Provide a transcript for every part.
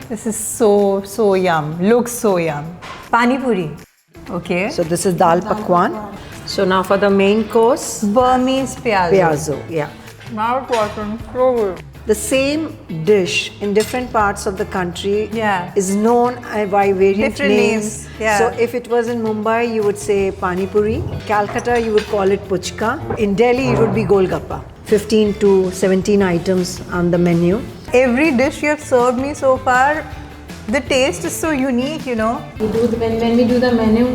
This is so yum. Looks so yum. Pani puri. Okay. So this is dal pakwan. So now for the main course, Burmese piazzo. piazzo. Yeah. Now watching so good. The same dish in different parts of the country is known by variant Different names. Yeah. So if it was in Mumbai, you would say Pani Puri. Calcutta, you would call it Puchka. In Delhi, it would be Golgappa. 15 to 17 items on the menu. Every dish you have served me so far, the taste is so unique, you know. When we do the menu,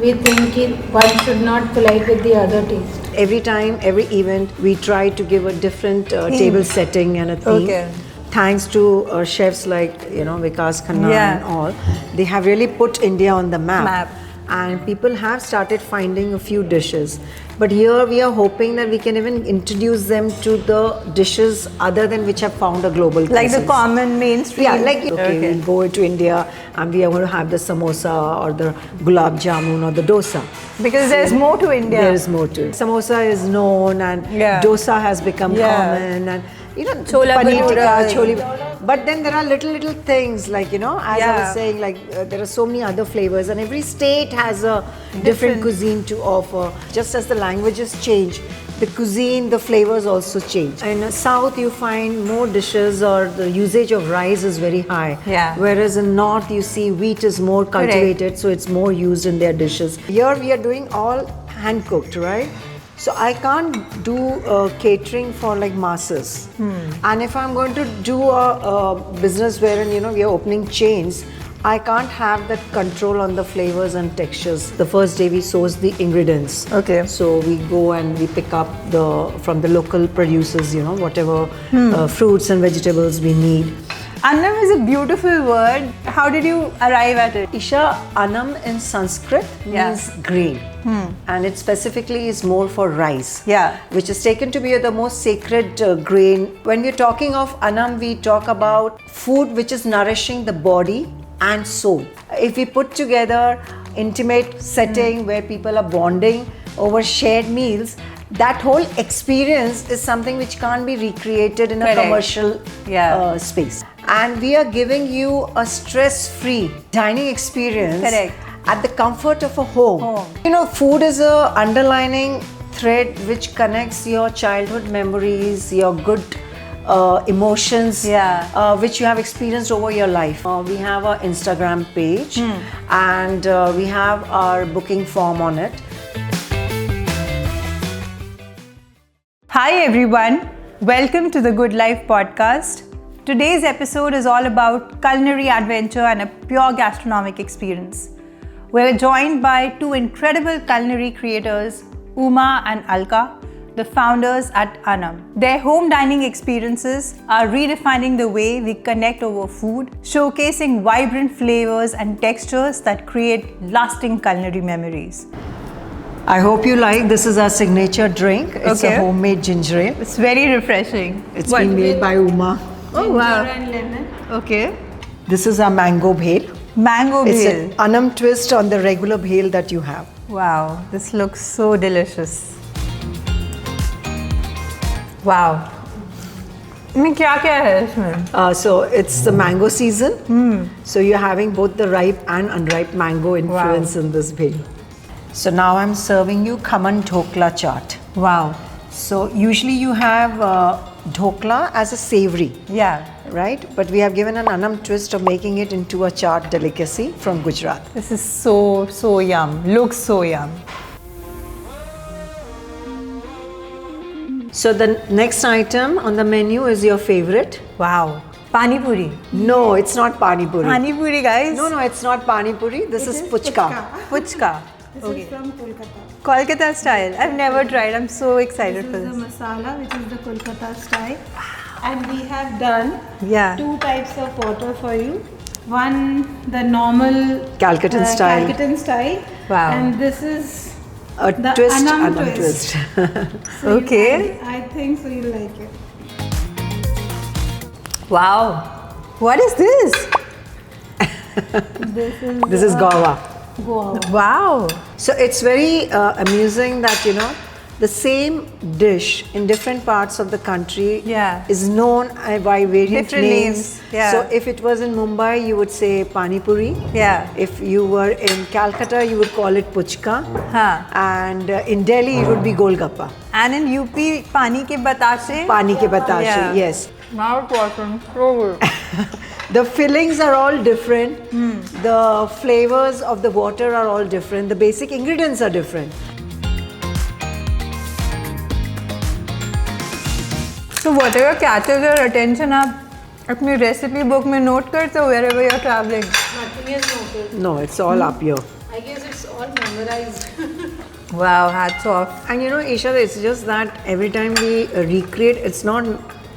we think one should not collide with the other taste. Every time, every event, we try to give a different table setting and a theme. Okay. Thanks to chefs like, Vikas Khanna and all. They have really put India on the map. And people have started finding a few dishes. But here we are hoping that we can even introduce them to the dishes other than which have found a global presence. Like the common mainstream. Yeah, like we'll go to India and we are going to have the samosa or the gulab jamun or the dosa. Because there's more to India. There is more to it. Samosa is known and dosa has become common and chola paneer tikka, bhatura. choli. But then there are little things like, as I was saying, like there are so many other flavors and every state has a different cuisine to offer. Just as the languages change, the cuisine, the flavors also change. In South, you find more dishes or the usage of rice is very high. Yeah. Whereas in North, you see wheat is more cultivated, so it's more used in their dishes. Here we are doing all hand cooked, right? So I can't do catering for like masses. And if I'm going to do a business wherein we are opening chains, I can't have that control on the flavors and textures. The first day we source the ingredients. Okay. So we go and we pick up from the local producers, whatever fruits and vegetables we need. Annam is a beautiful word. How did you arrive at it? Isha, Annam in Sanskrit means grain. And it specifically is more for rice, which is taken to be the most sacred grain. When we're talking of Annam, we talk about food which is nourishing the body and soul. If we put together intimate setting where people are bonding over shared meals, that whole experience is something which can't be recreated in a commercial space. And we are giving you a stress-free dining experience at the comfort of a home. Food is a underlining thread which connects your childhood memories, your good emotions, which you have experienced over your life. We have our Instagram page and we have our booking form on it. Hi everyone, welcome to the Good Life podcast. Today's episode is all about culinary adventure and a pure gastronomic experience. We're joined by two incredible culinary creators, Uma and Alka, the founders at Annam. Their home dining experiences are redefining the way we connect over food, showcasing vibrant flavors and textures that create lasting culinary memories. I hope you like. This is our signature drink. It's a homemade ginger ale. It's very refreshing. It's been made by Uma. Oh wow. Ginger and lemon. Okay. This is our mango bhel. Mango It's bhel. an Annam twist on the regular bhel that you have. Wow, this looks so delicious. Wow. I क्या है इसमें? So it's the mango season. So you're having both the ripe and unripe mango influence in this bhel. So now I'm serving you khaman dhokla chaat. Wow. So usually you have dhokla as a savory. Right? But we have given an Annam twist of making it into a chaat delicacy from Gujarat. This is so yum. Looks so yum. So the next item on the menu is your favorite. Wow. Pani puri. No, it's not pani puri. Pani puri, guys. No, it's not pani puri. This is puchka. Puchka. This is from Kolkata. Kolkata style. I've never tried. I'm so excited for This is this. the masala, which is the Kolkata style. And we have done two types of water for you. One, the normal Calcutta style. Calcutta style. Wow. And this is A the twist, Annam Annam twist. twist. So Okay. I think so you'll like it. Wow. What is this? This is Guava. guava. Wow. So it's very amusing that, the same dish in different parts of the country is known by various different names. Yeah. So if it was in Mumbai, you would say Pani Puri. Yeah. If you were in Calcutta, you would call it Puchka. Huh. And in Delhi, it would be Golgappa. And in UP, Pani ke Batashe? Pani ke Batashe, yes. Now important. So good. The fillings are all different. The flavors of the water are all different. The basic ingredients are different. So whatever catches your attention, आप अपनी recipe book में note करते हो wherever you're traveling. Nothing is noted. No, it's all up here. I guess it's all memorized. Wow, hats off. And Isha, it's just that every time we recreate, it's not.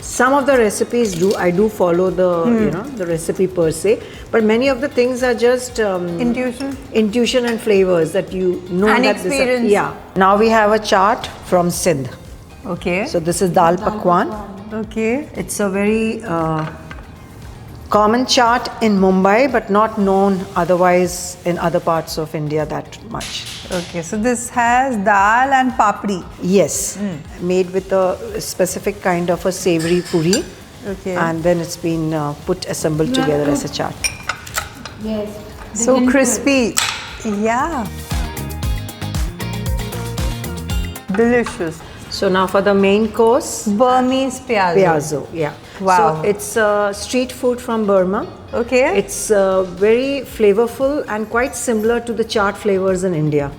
Some of the recipes I do follow the recipe per se, but many of the things are just intuition and flavors that and that experience. Now we have a chaat from Sindh. Okay. So this is dal pakwan. Okay. It's a very common chaat in Mumbai, but not known otherwise in other parts of India that much. Okay, so this has dal and papdi. Yes, made with a specific kind of a savory puri. Okay. And then it's been assembled together as a chaat. Yes. So crispy. Yeah. Delicious. So now for the main course. Burmese piazzo. Piazzo, yeah. Wow. So it's street food from Burma. Okay. It's very flavorful and quite similar to the chaat flavors in India.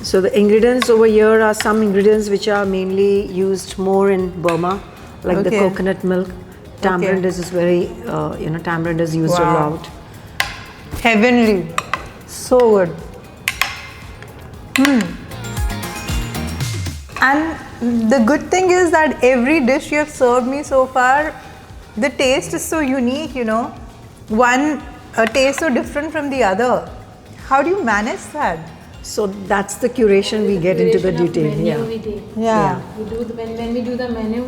So the ingredients over here are some ingredients which are mainly used more in Burma, like the coconut milk. Tamarind is very, tamarind is used a lot. Heavenly. So good. And the good thing is that every dish you have served me so far, the taste is so unique, One tastes so different from the other. How do you manage that? So that's the curation we get into the detail. When we do the menu,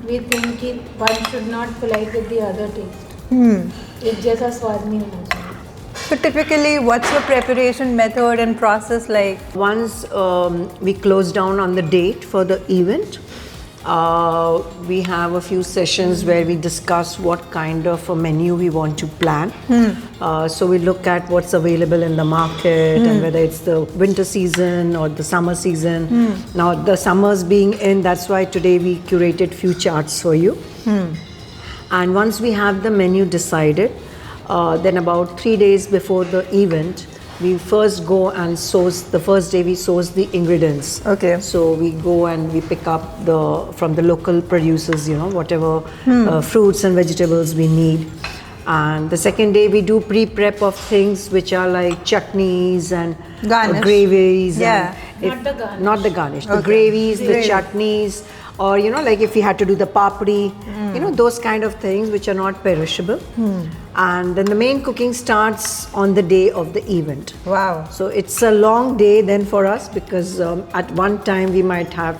we think one should not collide with the other taste. It's just a swad nahi hona chahiye. So typically, what's your preparation method and process like? Once we close down on the date for the event, we have a few sessions where we discuss what kind of a menu we want to plan. So we look at what's available in the market and whether it's the winter season or the summer season. Now the summers being in, that's why today we curated few charts for you. And once we have the menu decided, then about 3 days before the event, we first go and source. The first day we source the ingredients. Okay. So we go and we pick up from the local producers, whatever fruits and vegetables we need. And the second day we do pre-prep of things which are like chutneys and gravies. Yeah. And not the garnish. The gravies, the chutneys, or like if we had to do the papdi, those kind of things which are not perishable. And then the main cooking starts on the day of the event. Wow. So it's a long day then for us because at one time we might have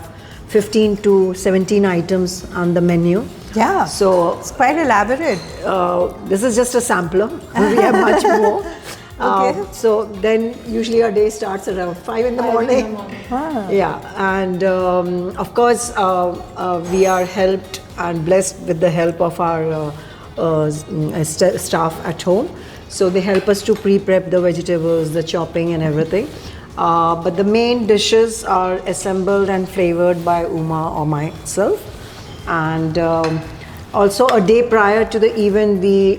15 to 17 items on the menu. Yeah. So it's quite elaborate. This is just a sampler. We have much more. Okay. So then usually our day starts around 5 in the morning. Yeah, and of course we are helped and blessed with the help of our staff at home. So they help us to pre-prep the vegetables, the chopping and everything. But the main dishes are assembled and flavored by Uma or myself. And also a day prior to the event, we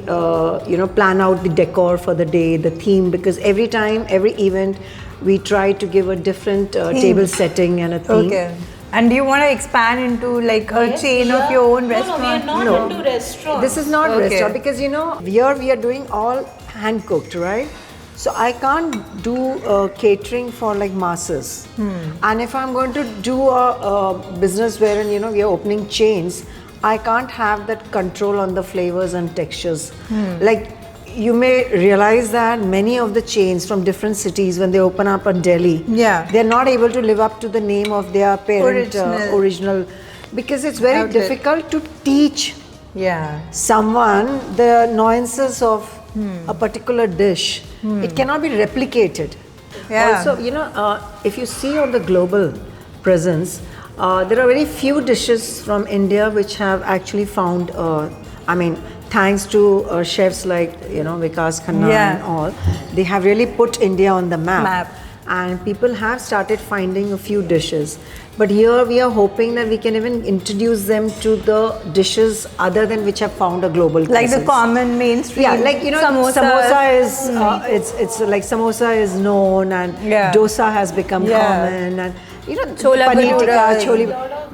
plan out the decor for the day, the theme, because every event, we try to give a different table setting and a theme. Okay. And do you want to expand into like a chain of your own restaurant? No, we are not into restaurant. This is not restaurant because here we are doing all hand cooked, right? So I can't do catering for like masses. And if I'm going to do a business wherein we are opening chains, I can't have that control on the flavors and textures. Like you may realize that many of the chains from different cities, when they open up in Delhi, they're not able to live up to the name of their parent original because it's very difficult to teach someone the nuances of a particular dish. It cannot be replicated. Yeah. Also, if you see on the global presence, there are very few dishes from India which have actually found, thanks to chefs like, Vikas Khanna and all, they have really put India on the map. And people have started finding a few dishes. But here we are hoping that we can even introduce them to the dishes other than which have found a global presence. Like the common mainstream. Yeah, like samosa is it's like samosa is known, and dosa has become common, and chola paneer tikka, chole.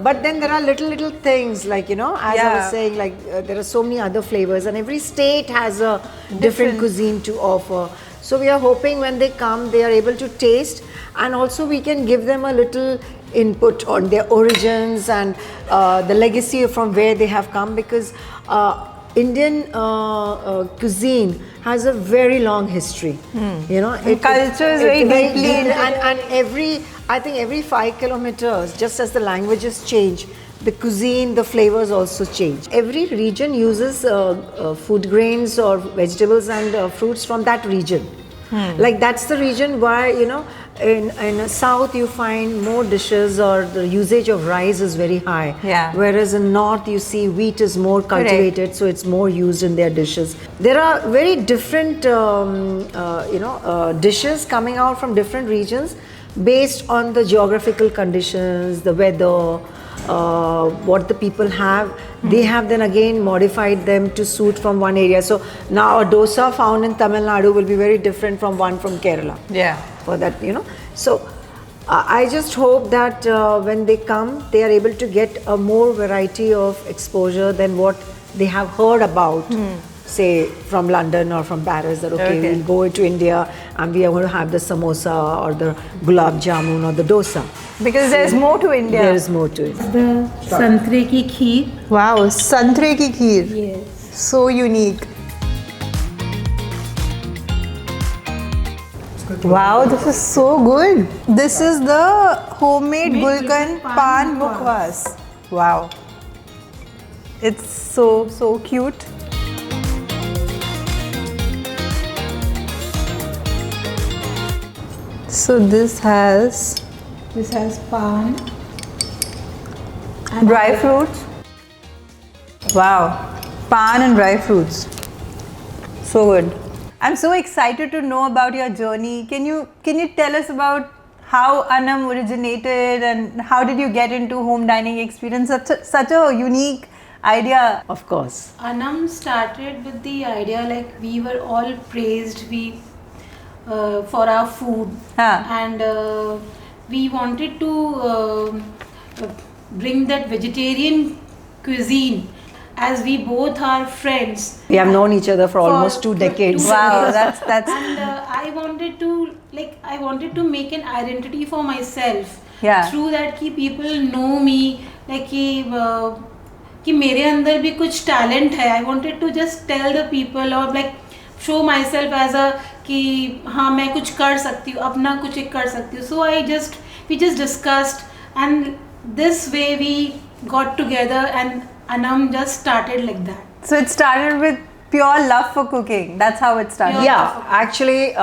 But then there are little things like as I was saying, like there are so many other flavors, and every state has a different cuisine to offer. So we are hoping when they come, they are able to taste, and also we can give them a little input on their origins and the legacy from where they have come, because Indian cuisine has a very long history. Culture is very deeply, and I think every 5 kilometers, just as the languages change, the cuisine, the flavors also change. Every region uses food grains or vegetables and fruits from that region. Like that's the region why, in the south you find more dishes, or the usage of rice is very high. Whereas in north you see wheat is more cultivated, so it's more used in their dishes. There are very different, dishes coming out from different regions based on the geographical conditions, the weather, what the people have. They have then again modified them to suit from one area. So now a dosa found in Tamil Nadu will be very different from one from Kerala. For that, So I just hope that when they come, they are able to get a more variety of exposure than what they have heard about. Say from London or from Paris, that we'll go to India and we are going to have the samosa or the gulab jamun or the dosa. Because there's more to India. There is more to it. The santre ki kheer. Wow, santre ki kheer. Yes. So unique. Wow, this is so good. This is the homemade Gulkan Pan Mukhwas. Wow. It's so cute. So this has pan. Dry fruits. Wow, pan and dry fruits. So good. I'm so excited to know about your journey. Can you tell us about how Annam originated and how did you get into home dining experience? Such a unique idea. Of course. Annam started with the idea, like we were all praised for our food, and we wanted to bring that vegetarian cuisine, as we both are friends. We have known each other for almost 2 decades. Wow, that's. And I wanted to make an identity for myself. Through that, कि people know me, like कि मेरे अंदर भी कुछ talent है. I wanted to just tell the people, or like show myself as a कि हाँ मैं कुछ कर सकती हूँ, अपना कुछ एक कर सकती हूँ. So we just discussed, and this way we got together, and Annam just started like that. So it started with pure love for cooking. That's how it started. Yeah, actually,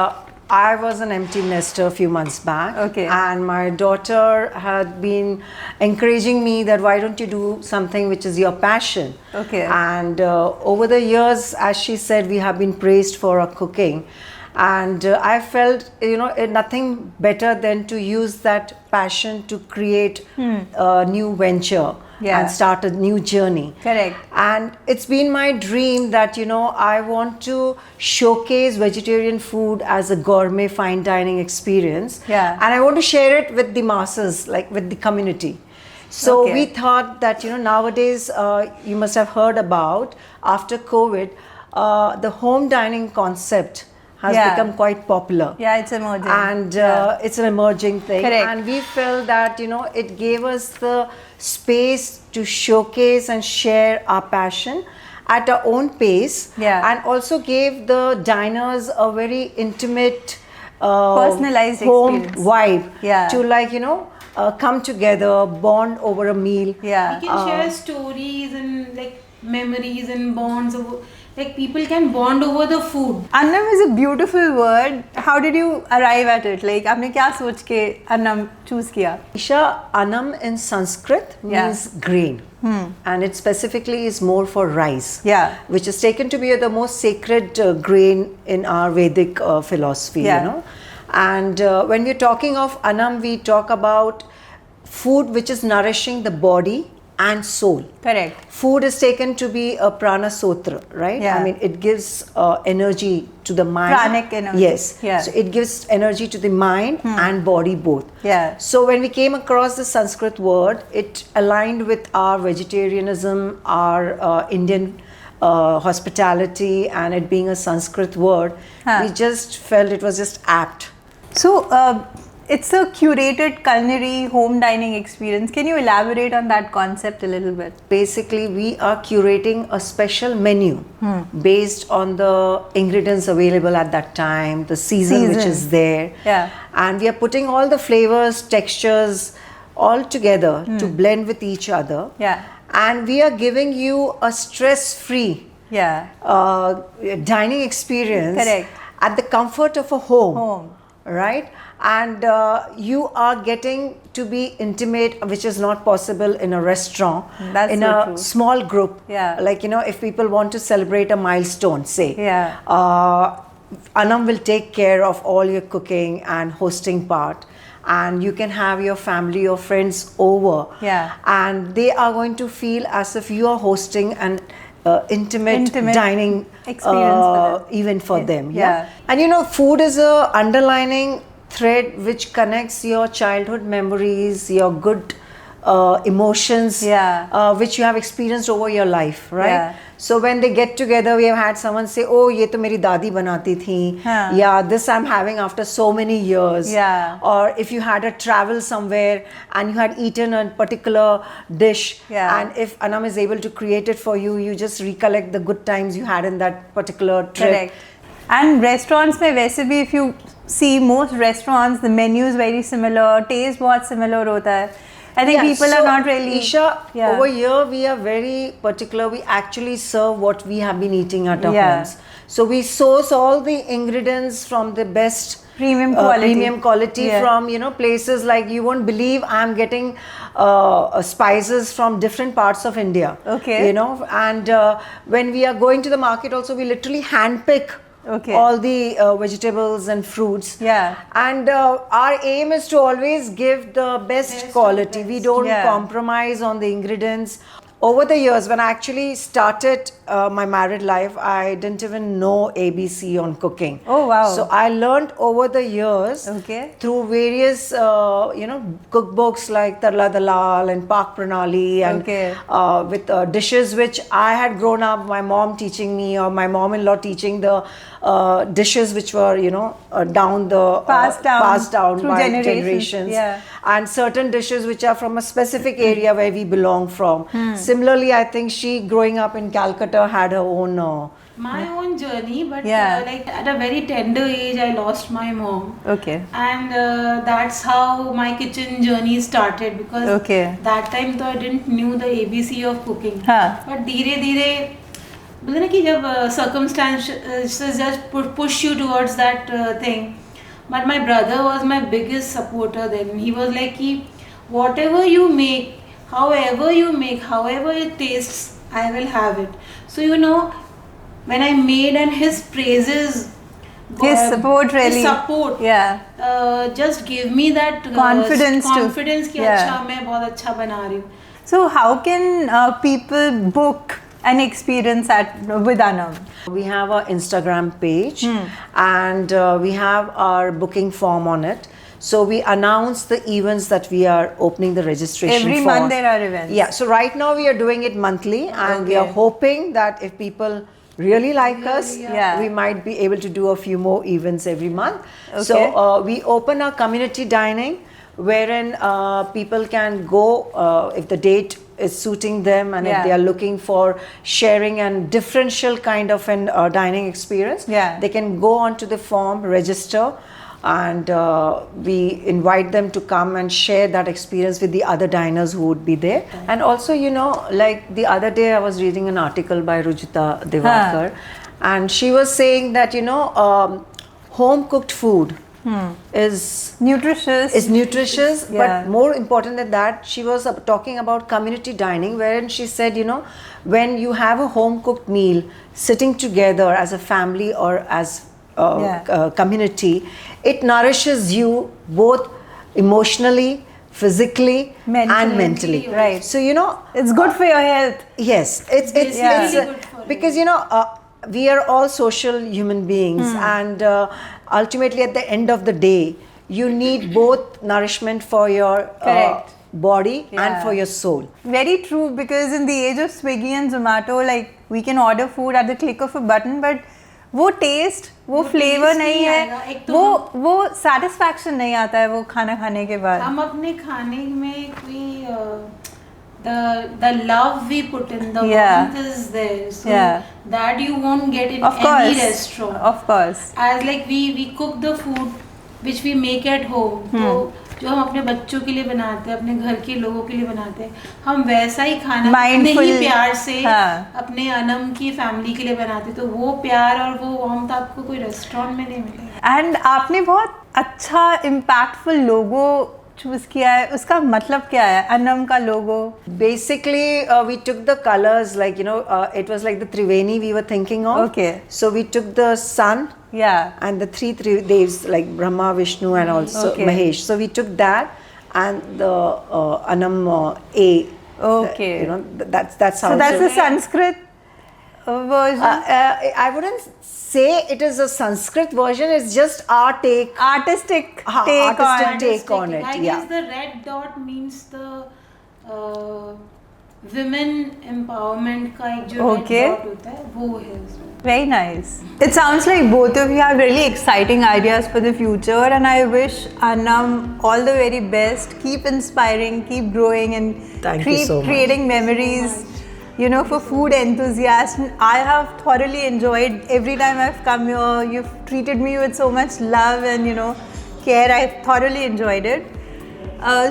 I was an empty nester a few months back. And my daughter had been encouraging me that why don't you do something which is your passion. And over the years, as she said, we have been praised for our cooking. And I felt, nothing better than to use that passion to create a new venture. And start a new journey. And it's been my dream that, I want to showcase vegetarian food as a gourmet fine dining experience. And I want to share it with the masses, like with the community. So we thought that, nowadays, you must have heard about, after COVID, the home dining concept has become quite popular. It's emerging. And it's an emerging thing. And we felt that, it gave us the space to showcase and share our passion at our own pace. And also gave the diners a very intimate, personalized home experience. Vibe to, like, come together, bond over a meal. We can share stories, and like memories and bonds. Like people can bond over the food. Annam is a beautiful word. How did you arrive at it? Like, आपने क्या सोच के Annam choose किया? Isha, Annam in Sanskrit means grain. And it specifically is more for rice, which is taken to be the most sacred grain in our Vedic philosophy, you know. And when we're talking of Annam, we talk about food which is nourishing the body and soul. Correct. Food is taken to be a prana sotra, right? I mean, it gives energy to the mind. Pranic energy. Yes. So it gives energy to the mind and body both. So when we came across the Sanskrit word, it aligned with our vegetarianism, our Indian hospitality, and it being a Sanskrit word, we just felt it was just apt. So, it's a curated culinary home dining experience. Can you elaborate on that concept a little bit? Basically, we are curating a special menu based on the ingredients available at that time, the season which is there. And we are putting all the flavors, textures all together to blend with each other. And we are giving you a stress-free dining experience at the comfort of a home. Right? And you are getting to be intimate, which is not possible in a restaurant. That's in so a true. small group. Like, you know, if people want to celebrate a milestone, say, Annam will take care of all your cooking and hosting part. And you can have your family or friends over. And they are going to feel as if you are hosting an intimate dining experience event for them. And you know, food is a underlining thread which connects your childhood memories, your good emotions, which you have experienced over your life, right? So when they get together, we have had someone say, "Oh, ye to meri dadi banati thi." This I'm having after so many years. Or if you had a travel somewhere and you had eaten a particular dish, and if Annam is able to create it for you, you just recollect the good times you had in that particular trip. And restaurants mein वैसे भी, if you see most restaurants, the menu is very similar, taste बहुत similar होता है. I think people are not really... Isha, over here we are very particular. We actually serve what we have been eating at our homes. So we source all the ingredients from the best premium quality from, you know, places like, you won't believe I'm getting spices from different parts of India. You know, and when we are going to the market also, we literally handpick all the vegetables and fruits. And our aim is to always give the best quality. We don't compromise on the ingredients. Over the years, when I actually started my married life, I didn't even know ABC on cooking. Oh, wow. So I learned over the years through various, you know, cookbooks like Tarla Dalal and Pak Pranali, and with dishes which I had grown up, my mom teaching me, or my mom-in-law teaching the dishes which were, you know, passed down by generations. And certain dishes which are from a specific area where we belong from. Similarly, I think she, growing up in Calcutta, had her own my own journey, but like at a very tender age I lost my mom. And that's how my kitchen journey started, because that time though I didn't knew the ABC of cooking. But धीरे-धीरे बोलते ना कि जब circumstances just push you towards that thing. But my brother was my biggest supporter then. He was like, whatever you make, however it tastes, I will have it. So, you know, when I made, and his praises, his support just gave me that confidence कि अच्छा मैं बहुत अच्छा बना रही हूँ. So how can people book an experience with Annam? We have our Instagram page and we have our booking form on it. So we announce the events that we are opening the registration for. Every month there are events. So right now we are doing it monthly, and we are hoping that if people really like us, we might be able to do a few more events every month. So we open our community dining, wherein people can go if the date is suiting them, and if they are looking for sharing and differential kind of an dining experience, they can go onto the form, register. and we invite them to come and share that experience with the other diners who would be there. And also, like the other day I was reading an article by Rujita Devakar, and she was saying that home cooked food is nutritious, but more important than that, she was talking about community dining, wherein she said, when you have a home cooked meal, sitting together as a family or as community, it nourishes you both emotionally, physically, and mentally. Right. So it's good for your health. Yes, it's really good for because we are all social human beings, and ultimately at the end of the day, you need both nourishment for your body and for your soul. Very true, because in the age of Swiggy and Zomato, like we can order food at the click of a button, but वो test, वो flavour नहीं है, वो satisfaction नहीं आता है वो खाना खाने के बाद. हम अपने खाने में कोई the love we put in, the warmth is there, so that you won't get in any restaurant. Of course. As like we cook the food which we make at home, तो जो हम अपने बच्चों के लिए बनाते हैं, अपने घर के लोगों के लिए बनाते हैं, हम वैसा ही खाना अपने ही प्यार से अपने अनम की फैमिली के लिए बनाते हैं. तो वो प्यार और वो वार्मथ आपको कोई रेस्टोरेंट में नहीं मिलेगा. एंड आपने बहुत अच्छा इम्पैक्टफुल लोगो चूज किया है. उसका मतलब क्या है अन्नम का लोगो? Basically, we took the colors, like it was like the Triveni we were thinking of. Okay. So we took the sun. Yeah. And the three devs like Brahma, Vishnu, and also Mahesh. So we took that and the Annam A. Okay. That's how. So that's the Sanskrit version. I wouldn't say it is a Sanskrit version. It's just our artistic take on it. I guess the red dot means the women empowerment का एक जो red dot होता है वो है. Very nice. It sounds like both of you have really exciting ideas for the future, and I wish Annam all the very best. Keep inspiring, keep growing, and keep creating memories. For food enthusiasts. I have thoroughly enjoyed every time I've come here. You've treated me with so much love and care. I've thoroughly enjoyed it.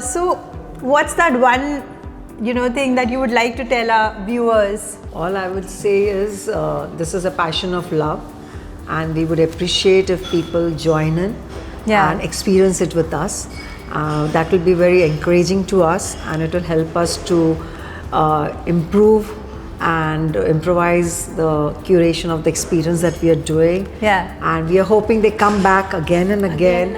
So, what's that one thing that you would like to tell our viewers? All I would say is this is a passion of love, and we would appreciate if people join in and experience it with us. That will be very encouraging to us, and it will help us to improve and improvise the curation of the experience that we are doing. And we are hoping they come back again and again.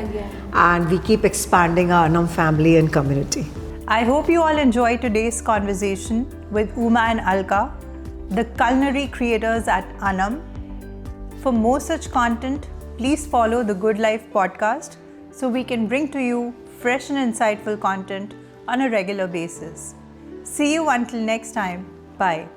And we keep expanding our Annam family and community. I hope you all enjoyed today's conversation with Uma and Alka, the culinary creators at Annam. For more such content, please follow the Good Life podcast so we can bring to you fresh and insightful content on a regular basis. See you until next time. Bye.